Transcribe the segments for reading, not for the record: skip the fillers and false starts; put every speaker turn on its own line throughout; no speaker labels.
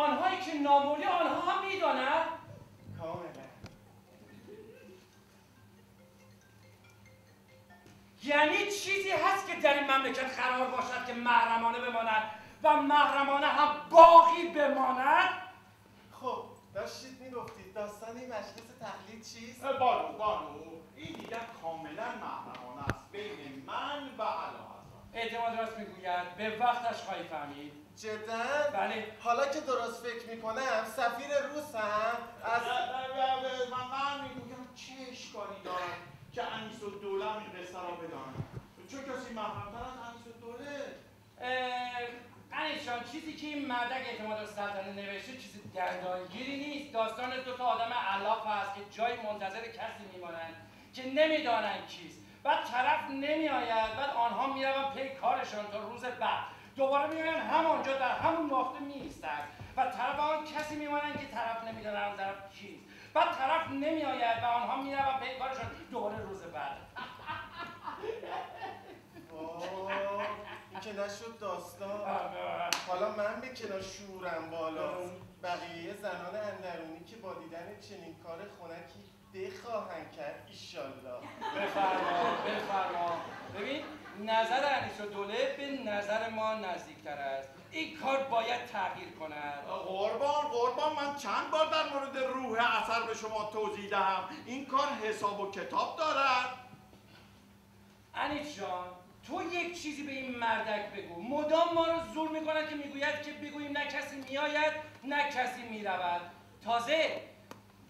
آنهایی که نامولی آنها هم میدانند؟
کاملا.
یعنی چیزی هست که در این مملکت قرار باشد که محرمانه بماند و محرمانه هم باقی بماند؟
خب داشتید میگفتید داستان این مجلس تقلید چیست؟
بانو این دیگر کاملا محرمانه است بین من و اعلیحضرت.
اعتماد راست میگوید، به وقتش خواهی فهمید.
جدا؟
بله.
حالا که درست فکر میکنم سفیر روس هم از
من میگویم چه اشکالی دارد که انیس‌الدوله این قصه را بداند. چه کسی محرم‌تر از انیس‌الدوله؟
انیس جان، چیزی که این مردک اعتماد السلطنه نوشته چیزی دندانگیری نیست. داستان دو تا آدم علاف هست که جای منتظر کسی میمانند که نمیدانند کیست. بعد طرف نمیآید، بعد آنها میروند پی کارشان تا روز بعد دوباره میآیند همانجا در همون نقطه میایستند و طرف آن کسی میمانند که طرف نمیداند اون طرف کیست. بعد طرف نمیآید و آنها میروند پی کارشان دوباره روز بعد.
این که نشد داستان. حالا من به کنار شعورم بالاست. بقیه زنان اندرونی که با دیدن چنین کار خنکی بخواهند کرد ایشالله.
بفرما. ببین نظر انیس‌الدوله به نظر ما نزدیکتر است. این کار باید تغییر کند.
قربان من چند بار در مورد روح اثر به شما توضیح دهم. این کار حساب و کتاب دارد.
انیس جان، تو یک چیزی به این مردک بگو. مدام ما رو زور میکنن که میگوید که بگوییم نه کسی میآید نه کسی میرود. تازه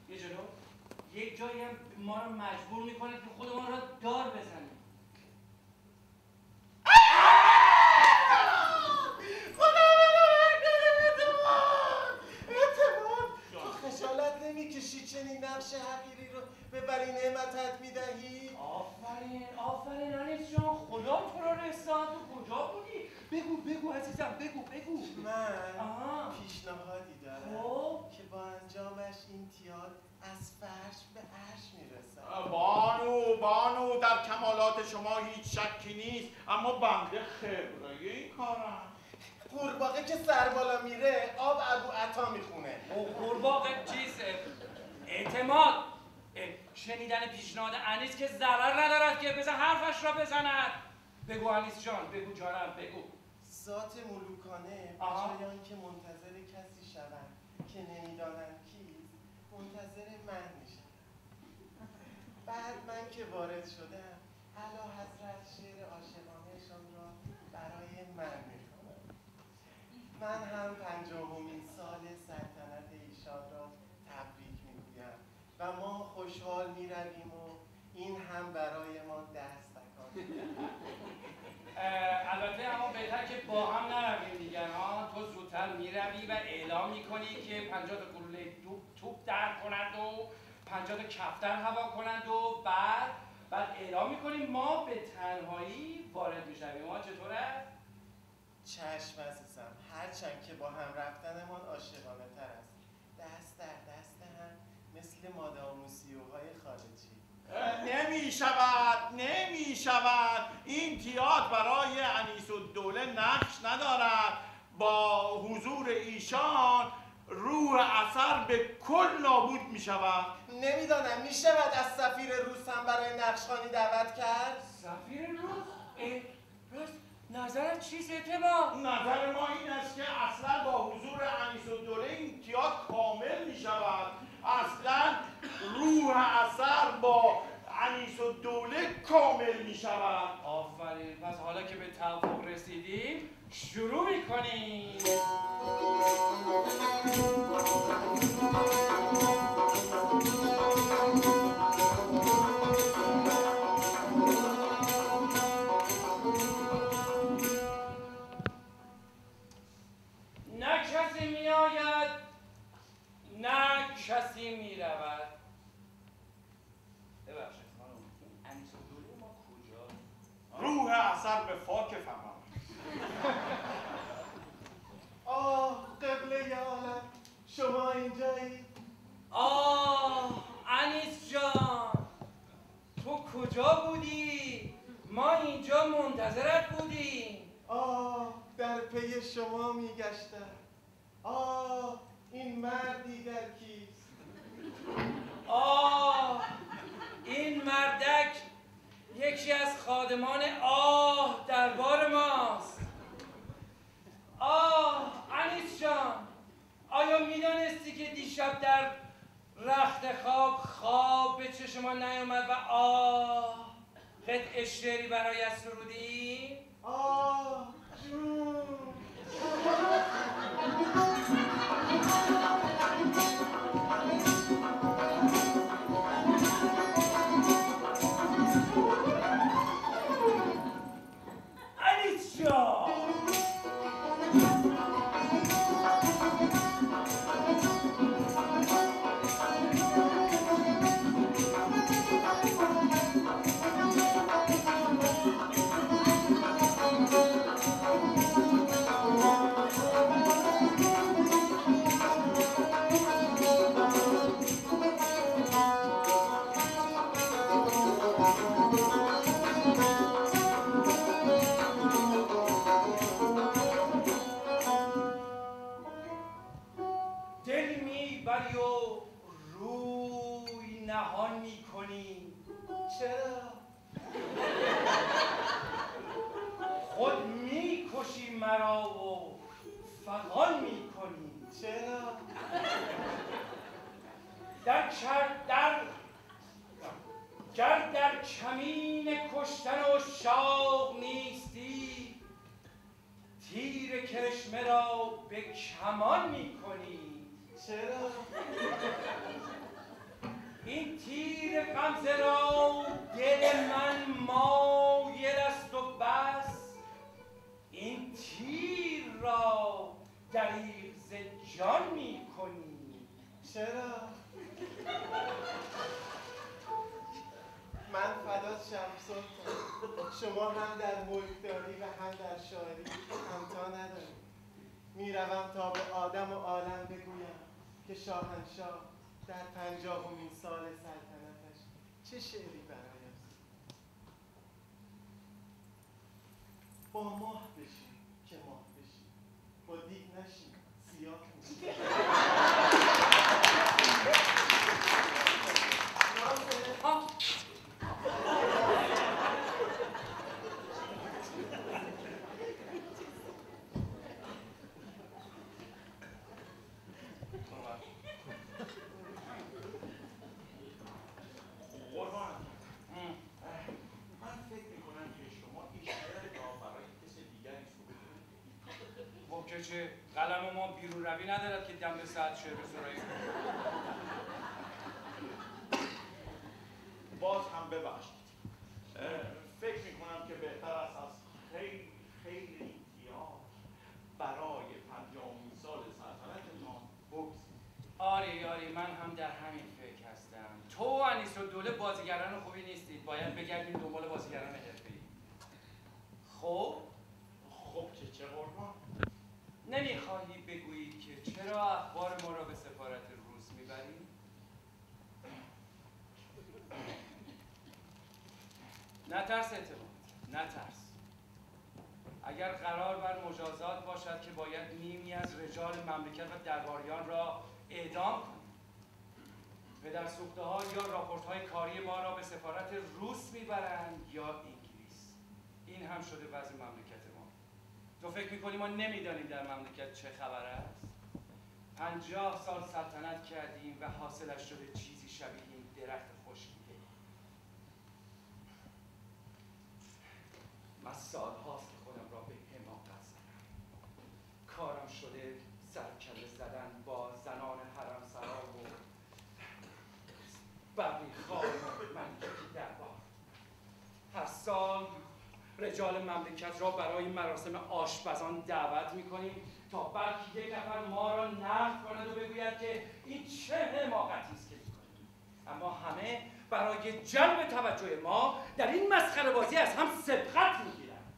یه جلو یک جایی هم ما رو مجبور میکنه که خودمان را دار بزنیم.
اعتماد تو خجالت نمیکشی چنین نقش حقیری رو به ولی نعمتت میدهی؟
آفرین انیس جان، خدا تو رو رساند. تو کجا بودی؟ بگو عزیزم، بگو.
من پیشنهادی دارم که با انجامش این تئاتر از فرش به عرش میرسد.
بانو در کمالات شما هیچ شکی نیست، اما بنده خبره این کارم.
قورباغه که سر بالا میره آب ابو عطا میخونه.
قورباغه چیز اعتماد. شنیدن پیشنهاد انیس که ضرر ندارد که بزن حرفش را بزند. بگو انیس جان، بگو جانم، بگو.
ذات ملوکانه به که منتظر کسی شوند که نمیدانند کیست، منتظر من میشن. بعد من که وارد شدم اعلیحضرت شعر عاشقانه‌شان را برای من میخوانند. من هم 50مین سال سلطنت ایشان را تبریک میگویم و ما خوشحال میرویم و این هم برای ما دستکان.
البته اما بهتر که با هم نرویم دیگر ها. تو زودتر میروی و اعلام میکنی که 50 تا گلوله توپ در کنند و 50 تا کفتر هوا کنند و بعد اعلام میکنیم ما به تنهایی وارد میشویم. ما چطوره؟
چشم عزیزم، هرچند که با هم رفتنمان عاشقانه تر است. دست در دست هم مثل ماداموسیوهای خارجی.
نمی شود. این تئاتر برای انیس‌الدوله نقش ندارد. با حضور ایشان روح اثر به کل نابود می شود.
نمیدانم می شود از سفیر روس هم برای نقشخوانی دعوت کرد؟
سفیر روس؟ نظرت چیست اعتماد؟
نظر ما این است که اصلا با حضور انیس‌الدوله این تئاتر کامل می شود. اصلا روح اثر با انیس‌الدوله کامل می شود.
آفرین. پس حالا که به توافق رسیدیم شروع میکنیم. نه کسی میآید نه کسی میرود. ببخشید خانم، انیس‌الدوله ما کجا؟
روح اثر به خاک فهم.
قبله عالم شما اینجایی؟
انیس جان، تو کجا بودی؟ ما اینجا منتظرت بودیم.
در پی شما میگشتم.
آسمان آه دربار ماست. آه انیس جان، آیا میدانستی که دیشب در رخت خواب به چشم ما نیامد و آه قطع شعری برایت سرودیم؟
آه جون.
انیس جان، دل میبری و روی نهان میکنی.
چرا؟
خود میکشی مرا و فغان میکنی.
چرا؟
گر در کمین کشتن و شاق نیستی، تیر کرشمه را به کمان میکنی.
چرا؟
این تیر غمزه را دل من مایل است و بس، این تیر را دریغ ز جان میکنی.
چرا؟ من فدات شم سلطان، شما هم در ملکداری و هم در شاعری همتا ندارید. میروم تا به آدم و عالم بگویم که شاهنشاه در 50مین سال سلطنتش چه شعری برایست. با ماه بشین که ماه بشین، با دیگ نشین سیاه میشین.
چه قلم ما بیرون روی ندارد که دم به ساعت شعر بسرایی.
باز هم ببخشید. فکر میکنم که بهتر است از خیلی خیلی احتیاط برای 50مین سال سلطنتتان بگذریم.
آری من هم در همین فکر هستم. تو و انیس و دوله بازیگران خوبی نیستید، باید بگردیم دنبال بازیگران حرفه‌ای. خب
چه قربان؟
نمیخواهی بگویی که چرا اخبار ما را به سفارت روس میبری؟ نترس اعتماد، نترس. اگر قرار بر مجازات باشد که باید نیمی از رجال مملکت و درباریان را اعدام کنیم، پدرسوخته‌ها یا راپورت‌های کاری ما را به سفارت روس میبرند یا انگلیس. این هم شده وضع مملکت ما. تو فکر میکنی ما نمیدانیم در مملکت چه خبر است؟ 50 سال سلطنت کردیم و حاصلش شده چیزی شبیه این درخت خشکیده. من سالهاست که خودم را به حماقت زدم. کارم شده سرکله زدن با زنان حرمسرا و برقی خواه ملکتی دربار. هر سال رجال مملکت را برای مراسم آشپزان دعوت میکنیم تا بلکه یک نفر ما را نقد کند و بگوید که این چه حماقتی است که میکنیم. اما همه برای جلب توجه ما در این مسخره بازی از هم سبقت میگیرند.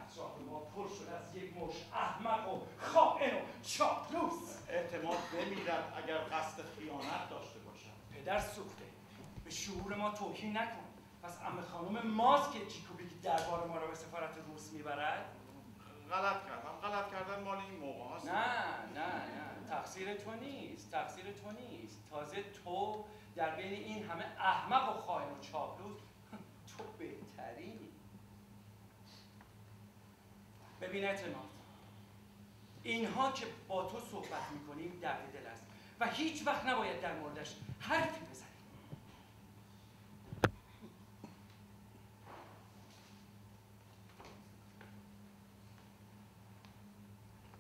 اطراف ما پر شده از یک مش احمق و خائن و چاپلوس.
اعتماد نمیرد اگر قصد خیانت داشته باشد.
پدر سوخته، به شعور ما توهین نکن. پس عمه خانم ماست که جیکوبی دربار ما را به سفارت روس میبرد؟
غلط کردن مال این موقع هست.
نه تقصیر تو نیست. تازه تو در بین این همه احمق و خائن و چاپلوس تو بهترینی. ببین اعتماد، اینها که با تو صحبت میکنیم درد دل است و هیچ وقت نباید در موردش حرفی بزنیم.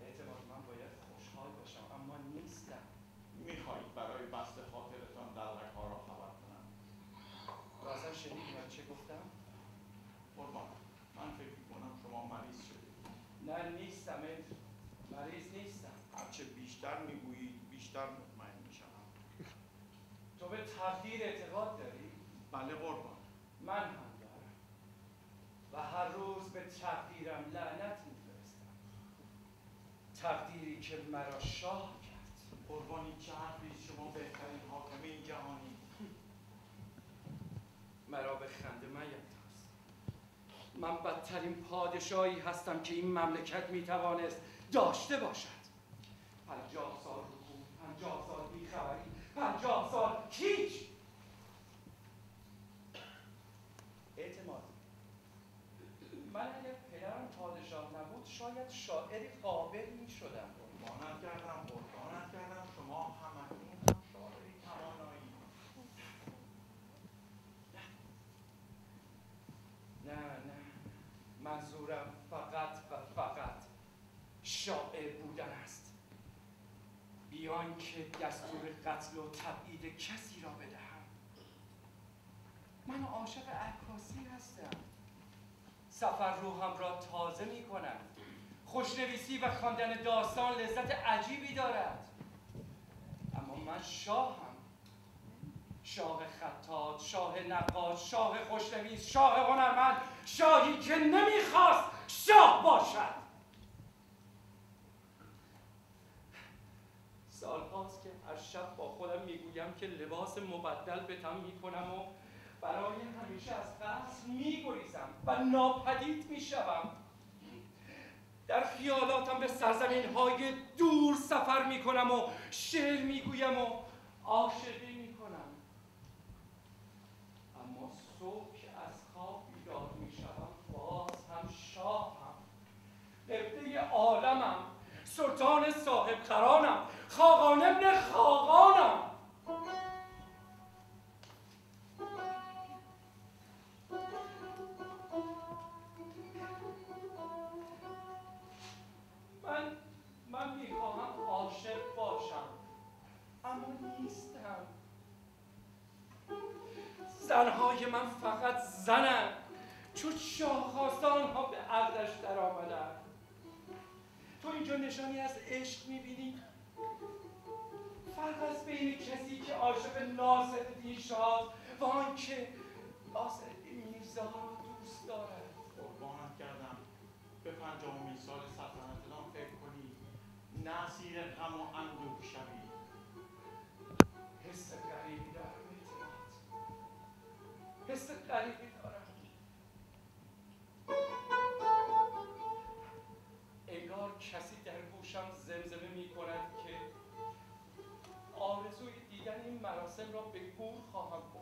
اعتماد، من باید خوشحال باشم اما نیستم.
میخواهید برای بسط خاطرتان دلغک‌ها را خبر کنم؟
راستا شنیدی من چه گفتم؟
قربان، من فکر میکنم شما مریض شدید.
نه نیستم، مریض نیستم.
هرچه بیشتر میگویید بیشتر مطمئن میشم.
تو به تقدیر اعتقاد داری؟
بله قربان.
من هم دارم و هر روز به تقدیرم لعنت میفرستم. تقدیری که مرا شاه کرد.
قربانی چه حرفی، شما بهترین حاکم این جهانی.
مرا به خنده مینداز. من بدترین پادشاهی هستم که این مملکت میتوانست داشته باشد. 50 سال حکومت، 50 سال بیخبری، 50 سال هیچ. اعتماد، من اگر پدرم پادشاه نبود شاید شاعری قابل میشدم.
قربانت کردم شما همکنون هم شاعری توانایی.
نه، منظورم فقط و فقط شاعر بودن است، بیان که دستور قتل و تبعید کسی را بدهم. من عاشق عکاسی هستم. سفر روحم را تازه می کنم. خوشنویسی و خواندن داستان لذت عجیبی دارد. اما من شاهم. شاه خطاط، شاه نقاش، شاه خوشنویس، شاه هنرمند، شاهی که نمیخواست شاه باشد. سالهاست که هر شب با خودم میگویم که لباس مبدل به تن میکنم و برای همیشه از قصر میگریزم و ناپدید میشوم. در خیالاتم به سرزمین‌های دور سفر میکنم و شعر میگویم و عاشقی میکنم. اما صبح که از خواب بیدار میشوم باز هم شاهم، قبله عالمم، سلطان صاحب قرانم، خاقان ابن خاقانم. من میخواهم عاشق باشم اما نیستم. زنهای من فقط زنند چون شاه خواسته آنها به عقدش در آمدند. تو اینجا نشانی از عشق میبینی؟ فرق است بین کسی که عاشق ناصرالدین شاه و آن که ناصرالدین میرزا را دوست دارد.
قربانت کردم به 50مین سال سلطنتتان فکر کنید، نه اسیر غم و اندوه شوید.
حس غریبی دارم اعتماد، حس غریبی دارم. انگار کسی در گوشم زمزمه می کند که آرزوی دیدن این مراسم را به گور خواهم برد.